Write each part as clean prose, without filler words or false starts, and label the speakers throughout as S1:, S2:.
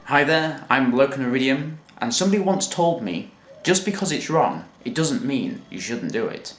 S1: Hi there, I'm Local Iridium, and somebody once told me, just because it's wrong, it doesn't mean you shouldn't do it.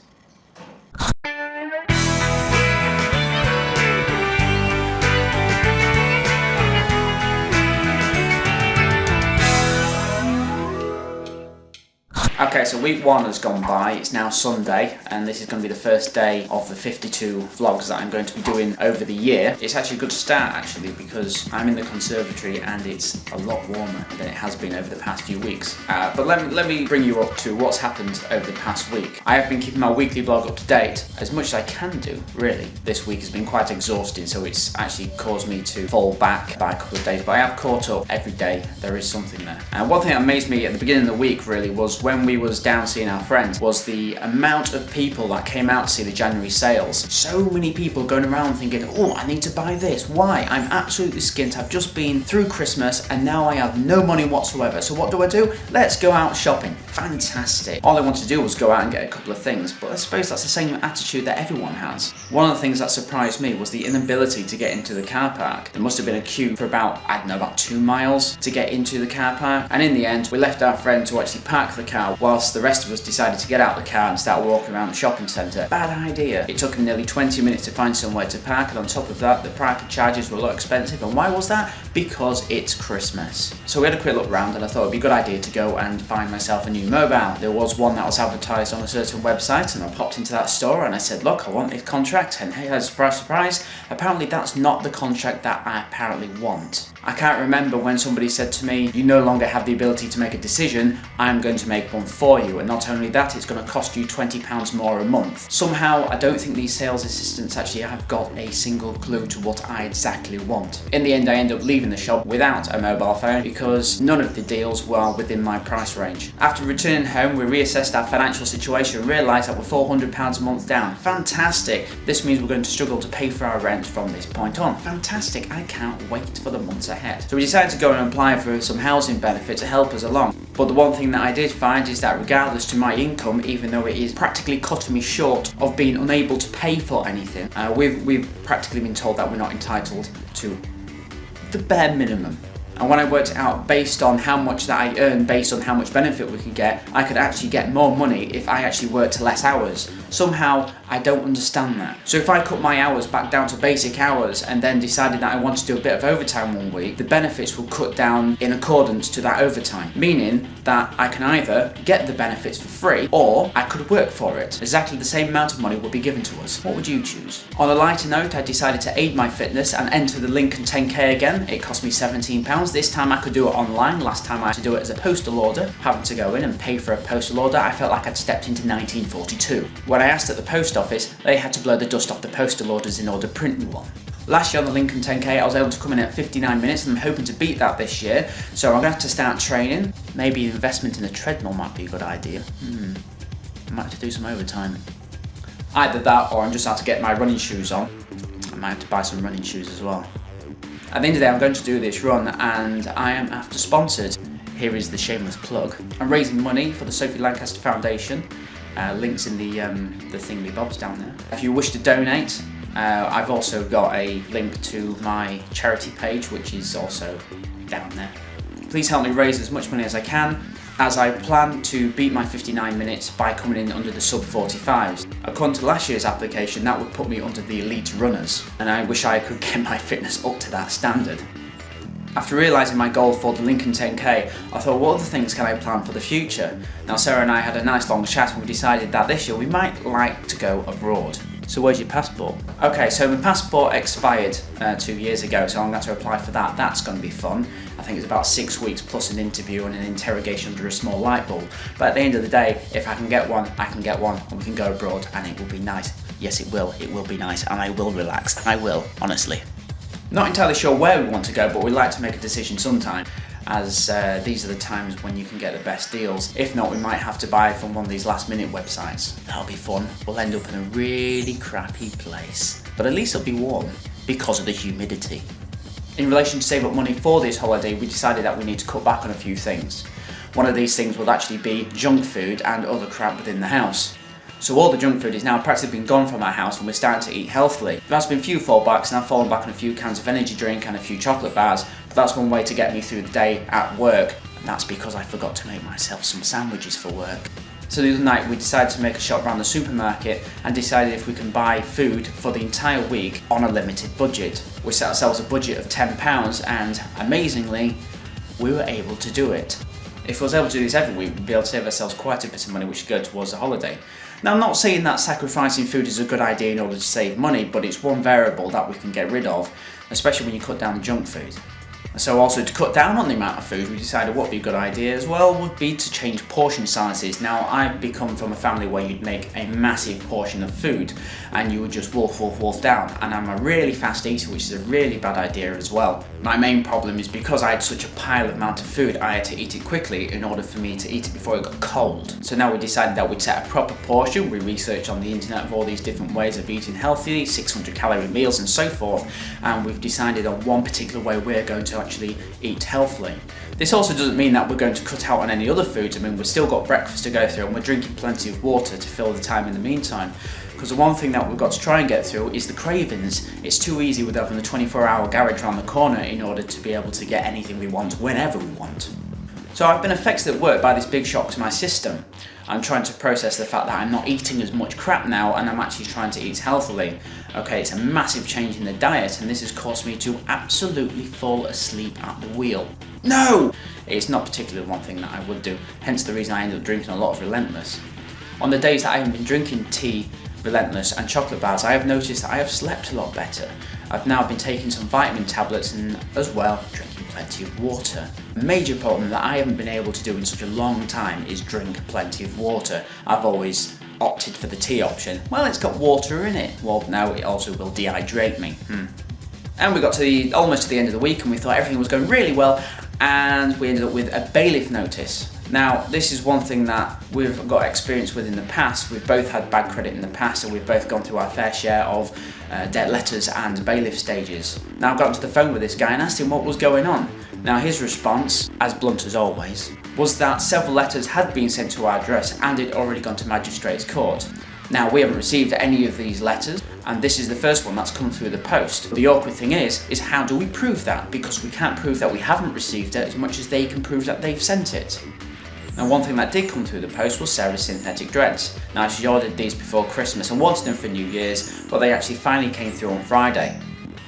S1: Okay, so week 1 has gone by, it's now Sunday, and this is going to be the first day of the 52 vlogs that I'm going to be doing over the year. It's actually a good start actually, because I'm in the conservatory and it's a lot warmer than it has been over the past few weeks. But let me bring you up to what's happened over the past week. I have been keeping my weekly vlog up to date as much as I can do, really. This week has been quite exhausting, so it's actually caused me to fall back by a couple of days, but I have caught up every day. There is something there. And one thing that amazed me at the beginning of the week really was when we was down seeing our friends, was the amount of people that came out to see the January sales. So many people going around thinking, oh, I need to buy this. Why? I'm absolutely skint. I've just been through Christmas and now I have no money whatsoever. So what do? Let's go out shopping. Fantastic. All I wanted to do was go out and get a couple of things, but I suppose that's the same attitude that everyone has. One of the things that surprised me was the inability to get into the car park. There must have been a queue for about 2 miles to get into the car park, and in the end we left our friend to actually park the car whilst the rest of us decided to get out the car and start walking around the shopping centre. Bad idea. It took him nearly 20 minutes to find somewhere to park, and on top of that the parking charges were a lot expensive. And why was that? Because it's Christmas. So we had a quick look around and I thought it'd be a good idea to go and find myself a new mobile. There was one that was advertised on a certain website, and I popped into that store and I said, look, I want this contract, and hey, surprise, surprise, apparently that's not the contract that I apparently want. I can't remember when somebody said to me, you no longer have the ability to make a decision, I'm going to make one for you, and not only that, it's going to cost you £20 more a month. Somehow I don't think these sales assistants actually have got a single clue to what I exactly want. In the end I ended up leaving the shop without a mobile phone because none of the deals were within my price range. After returning home we reassessed our financial situation and realised that we're £400 a month down. Fantastic! This means we're going to struggle to pay for our rent from this point on. Fantastic! I can't wait for the months ahead. So we decided to go and apply for some housing benefit to help us along. But the one thing that I did find is that regardless to my income, even though it is practically cutting me short of being unable to pay for anything, we've practically been told that we're not entitled to the bare minimum. And when I worked it out based on how much that I earn, based on how much benefit we could get, I could actually get more money if I actually worked less hours. Somehow, I don't understand that. So if I cut my hours back down to basic hours and then decided that I wanted to do a bit of overtime one week, the benefits will cut down in accordance to that overtime. Meaning that I can either get the benefits for free or I could work for it. Exactly the same amount of money will be given to us. What would you choose? On a lighter note, I decided to aid my fitness and enter the Lincoln 10K again. It cost me £17. This time I could do it online. Last time I had to do it as a postal order. Having to go in and pay for a postal order, I felt like I'd stepped into 1942. When I asked at the post office, they had to blow the dust off the postal orders in order to print me one. Last year on the Lincoln 10K I was able to come in at 59 minutes and I'm hoping to beat that this year, so I'm going to have to start training. Maybe an investment in a treadmill might be a good idea. I might have to do some overtime. Either that or I'm just have to get my running shoes on. I might have to buy some running shoes as well. At the end of the day I'm going to do this run and I am after sponsored. Here is the shameless plug. I'm raising money for the Sophie Lancaster Foundation. Links in the thingy bobs down there. If you wish to donate, I've also got a link to my charity page, which is also down there. Please help me raise as much money as I can, as I plan to beat my 59 minutes by coming in under the sub 45s. According to last year's application, that would put me under the elite runners, and I wish I could get my fitness up to that standard. After realising my goal for the Lincoln 10K, I thought, what other things can I plan for the future? Now Sarah and I had a nice long chat and we decided that this year we might like to go abroad. So where's your passport? Okay, so my passport expired 2 years ago, so I'm going to apply for that. That's going to be fun. I think it's about 6 weeks plus an interview and an interrogation under a small light bulb. But at the end of the day, if I can get one, I can get one, and we can go abroad and it will be nice. Yes, it will be nice, and I will relax. I will, honestly. Not entirely sure where we want to go, but we'd like to make a decision sometime, as these are the times when you can get the best deals. If not, we might have to buy from one of these last minute websites. That'll be fun. We'll end up in a really crappy place, but at least it'll be warm because of the humidity. In relation to save up money for this holiday, we decided that we need to cut back on a few things. One of these things will actually be junk food and other crap within the house. So all the junk food is now practically been gone from our house and we're starting to eat healthily. There has been a few fallbacks and I've fallen back on a few cans of energy drink and a few chocolate bars, but That's one way to get me through the day at work, and that's because I forgot to make myself some sandwiches for work. So the other night we decided to make a shop around the supermarket and decided if we can buy food for the entire week on a limited budget. We set ourselves a budget of £10 and amazingly, we were able to do it. If we was able to do this every week, we'd be able to save ourselves quite a bit of money which would go towards the holiday. Now I'm not saying that sacrificing food is a good idea in order to save money, but it's one variable that we can get rid of, especially when you cut down junk food. So also to cut down on the amount of food, we decided what would be a good idea as well would be to change portion sizes. Now I've come from a family where you'd make a massive portion of food and you would just wolf down, and I'm a really fast eater, which is a really bad idea as well. My main problem is because I had such a pile amount of food, I had to eat it quickly in order for me to eat it before it got cold. So now we decided that we'd set a proper portion. We researched on the internet of all these different ways of eating healthy, 600 calorie meals and so forth, and we've decided on one particular way we're going to actually eat healthily. This also doesn't mean that we're going to cut out on any other foods. I mean, we've still got breakfast to go through and we're drinking plenty of water to fill the time in the meantime. Because the one thing that we've got to try and get through is the cravings. It's too easy with having a 24-hour garage around the corner in order to be able to get anything we want whenever we want. So I've been affected at work by this big shock to my system. I'm trying to process the fact that I'm not eating as much crap now and I'm actually trying to eat healthily. Okay, it's a massive change in the diet and this has caused me to absolutely fall asleep at the wheel. No! It's not particularly one thing that I would do, hence the reason I ended up drinking a lot of Relentless. On the days that I haven't been drinking tea, Relentless and chocolate bars, I have noticed that I have slept a lot better. I've now been taking some vitamin tablets and as well drinking plenty of water. A major problem that I haven't been able to do in such a long time is drink plenty of water. I've always opted for the tea option. Well, it's got water in it. Well, now it also will dehydrate me. And we got to almost to the end of the week and we thought everything was going really well, and we ended up with a bailiff notice. Now, this is one thing that we've got experience with in the past. We've both had bad credit in the past and we've both gone through our fair share of debt letters and bailiff stages. Now I got onto the phone with this guy and asked him what was going on. Now his response, as blunt as always, was that several letters had been sent to our address and had already gone to magistrates court. Now we haven't received any of these letters and this is the first one that's come through the post. The awkward thing is how do we prove that? Because we can't prove that we haven't received it as much as they can prove that they've sent it. Now one thing that did come through the post was Sarah's synthetic dreads. Now she ordered these before Christmas and wanted them for New Year's, but they actually finally came through on Friday.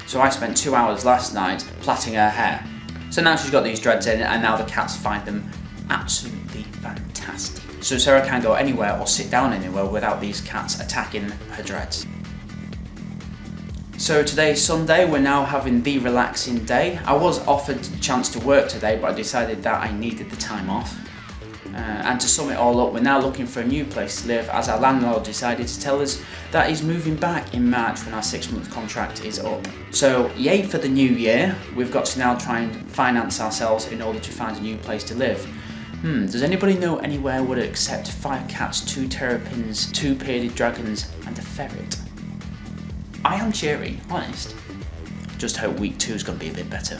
S1: So I spent 2 hours last night plaiting her hair. So now she's got these dreads in and now the cats find them absolutely fantastic. So Sarah can't go anywhere or sit down anywhere without these cats attacking her dreads. So today's Sunday, we're now having the relaxing day. I was offered the chance to work today, but I decided that I needed the time off. And to sum it all up, we're now looking for a new place to live as our landlord decided to tell us that he's moving back in March when our 6-month contract is up. So yay for the new year, we've got to now try and finance ourselves in order to find a new place to live. Does anybody know anywhere would accept 5 cats, 2 terrapins, 2 bearded dragons and a ferret? I am cheery, honest. Just hope week 2 is going to be a bit better.